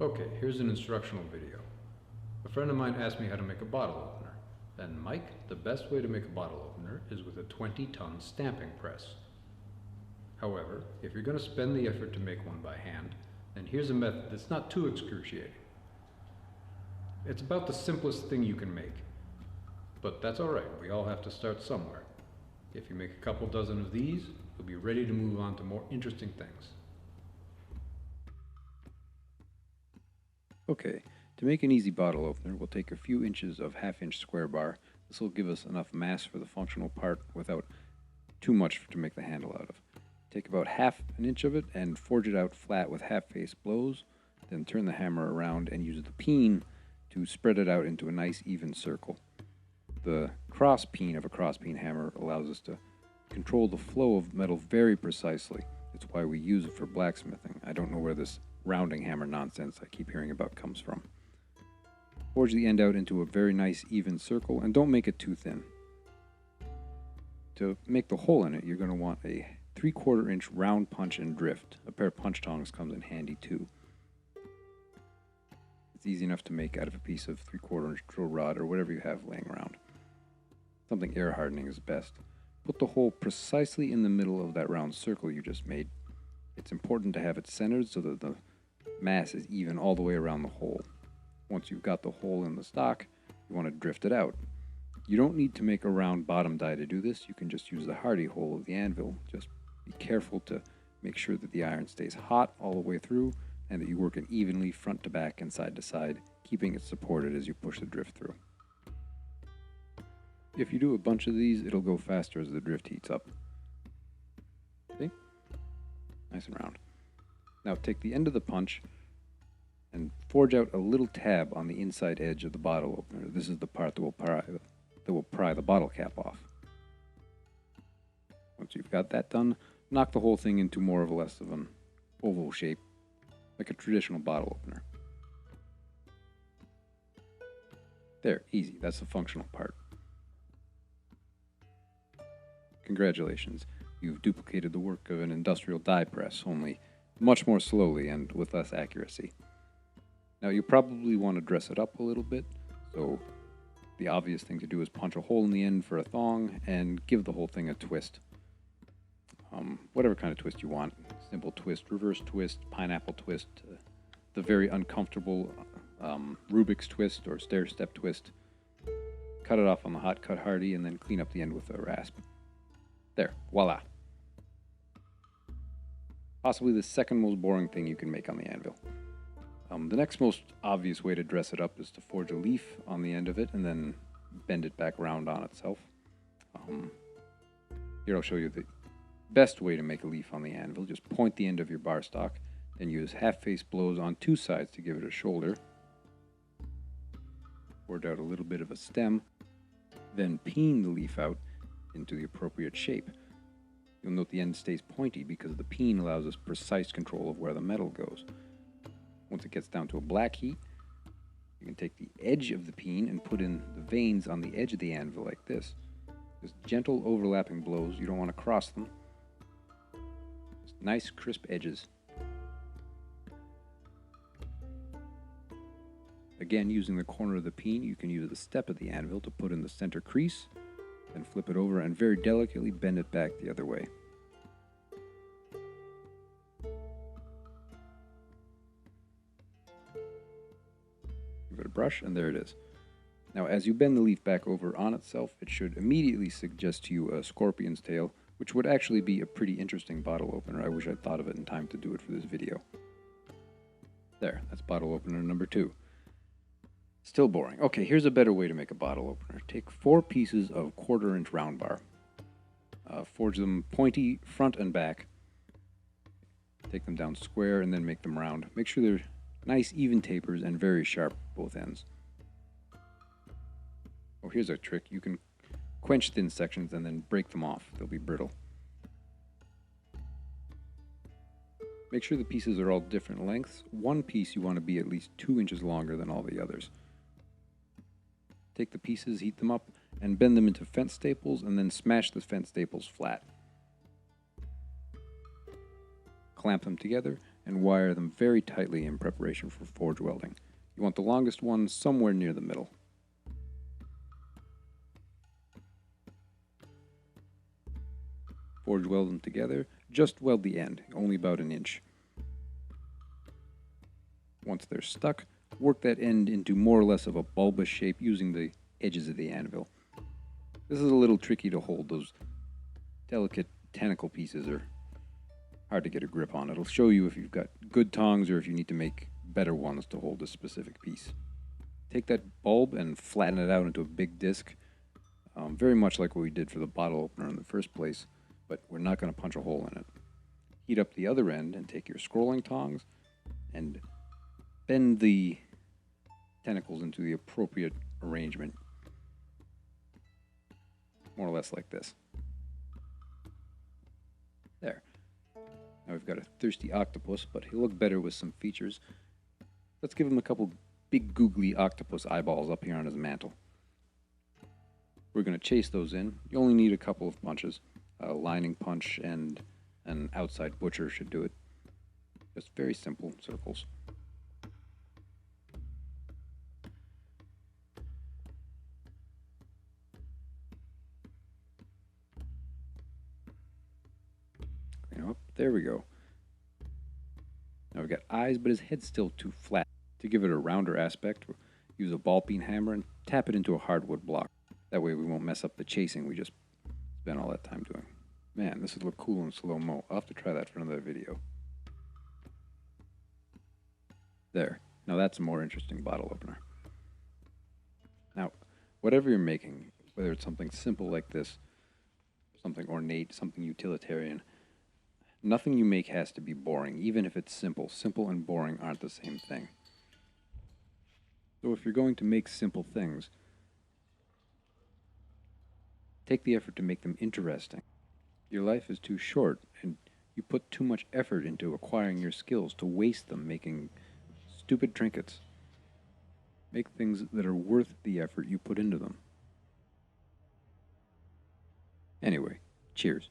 Okay, here's an instructional video. A friend of mine asked me how to make a bottle opener. And Mike, the best way to make a bottle opener is with a 20-ton stamping press. However, if you're going to spend the effort to make one by hand, then here's a method that's not too excruciating. It's about the simplest thing you can make. But that's alright, we all have to start somewhere. If you make a couple dozen of these, you'll be ready to move on to more interesting things. Okay, to make an easy bottle opener, we'll take a few inches of half-inch square bar. This will give us enough mass for the functional part without too much to make the handle out of. Take about half an inch of it and forge it out flat with half-face blows, then turn the hammer around and use the peen to spread it out into a nice even circle. The cross peen of a cross peen hammer allows us to control the flow of metal very precisely. It's why we use it for blacksmithing. I don't know where this rounding hammer nonsense I keep hearing about comes from. Forge the end out into a very nice even circle and don't make it too thin. To make the hole in it, you're going to want a 3/4 inch round punch and drift. A pair of punch tongs comes in handy too. It's easy enough to make out of a piece of 3/4 inch drill rod or whatever you have laying around. Something air hardening is best. Put the hole precisely in the middle of that round circle you just made. It's important to have it centered so that the mass is even all the way around the hole. Once you've got the hole in the stock, you want to drift it out. You don't need to make a round bottom die to do this. You can just use the hardy hole of the anvil. Just be careful to make sure that the iron stays hot all the way through and that you work it evenly front to back and side to side, keeping it supported as you push the drift through. If you do a bunch of these, it'll go faster as the drift heats up. See? Nice and round. Now take the end of the punch and forge out a little tab on the inside edge of the bottle opener. This is the part that will pry the bottle cap off. Once you've got that done, knock the whole thing into more or less of an oval shape, like a traditional bottle opener. There, easy. That's the functional part. Congratulations, you've duplicated the work of an industrial die press, only much more slowly and with less accuracy. Now you probably want to dress it up a little bit, so the obvious thing to do is punch a hole in the end for a thong and give the whole thing a twist. Whatever kind of twist you want. Simple twist, reverse twist, pineapple twist, the very uncomfortable Rubik's twist or stair-step twist. Cut it off on the hot cut hardy and then clean up the end with a rasp. There, voila. Possibly the second most boring thing you can make on the anvil. The next most obvious way to dress it up is to forge a leaf on the end of it and then bend it back round on itself. Here I'll show you the best way to make a leaf on the anvil. Just point the end of your bar stock, then use half-face blows on two sides to give it a shoulder. Forge out a little bit of a stem, then peen the leaf out into the appropriate shape. You'll note the end stays pointy because the peen allows us precise control of where the metal goes. Once it gets down to a black heat, you can take the edge of the peen and put in the veins on the edge of the anvil like this. Just gentle overlapping blows, you don't want to cross them. Just nice crisp edges. Again, using the corner of the peen, you can use the step of the anvil to put in the center crease, then flip it over and very delicately bend it back the other way. Give it a brush, and there it is. Now, as you bend the leaf back over on itself, it should immediately suggest to you a scorpion's tail, which would actually be a pretty interesting bottle opener. I wish I'd thought of it in time to do it for this video. There, that's bottle opener number 2. Still boring. Okay, here's a better way to make a bottle opener. Take 4 pieces of 1/4 inch round bar. Forge them pointy front and back. Take them down square and then make them round. Make sure they're nice even tapers and very sharp both ends. Oh, here's a trick. You can quench thin sections and then break them off. They'll be brittle. Make sure the pieces are all different lengths. One piece you want to be at least 2 inches longer than all the others. Take the pieces, heat them up, and bend them into fence staples, and then smash the fence staples flat. Clamp them together, and wire them very tightly in preparation for forge welding. You want the longest one somewhere near the middle. Forge weld them together. Just weld the end, only about an inch. Once they're stuck, work that end into more or less of a bulbous shape using the edges of the anvil. This is a little tricky to hold. Those delicate tentacle pieces are hard to get a grip on. It'll show you if you've got good tongs or if you need to make better ones to hold a specific piece. Take that bulb and flatten it out into a big disc, very much like what we did for the bottle opener in the first place, but we're not going to punch a hole in it. Heat up the other end and take your scrolling tongs and bend the tentacles into the appropriate arrangement, more or less like this. There. Now we've got a thirsty octopus, but he'll look better with some features. Let's give him a couple big googly octopus eyeballs up here on his mantle. We're going to chase those in. You only need a couple of punches. A lining punch and an outside butcher should do it. Just very simple circles. There we go. Now we've got eyes, but his head's still too flat. To give it a rounder aspect, we'll use a ball peen hammer and tap it into a hardwood block. That way we won't mess up the chasing we just spent all that time doing. Man, this would look cool in slow-mo. I'll have to try that for another video. There. Now that's a more interesting bottle opener. Now, whatever you're making, whether it's something simple like this, something ornate, something utilitarian, nothing you make has to be boring, even if it's simple. Simple and boring aren't the same thing. So if you're going to make simple things, take the effort to make them interesting. Your life is too short, and you put too much effort into acquiring your skills to waste them making stupid trinkets. Make things that are worth the effort you put into them. Anyway, cheers.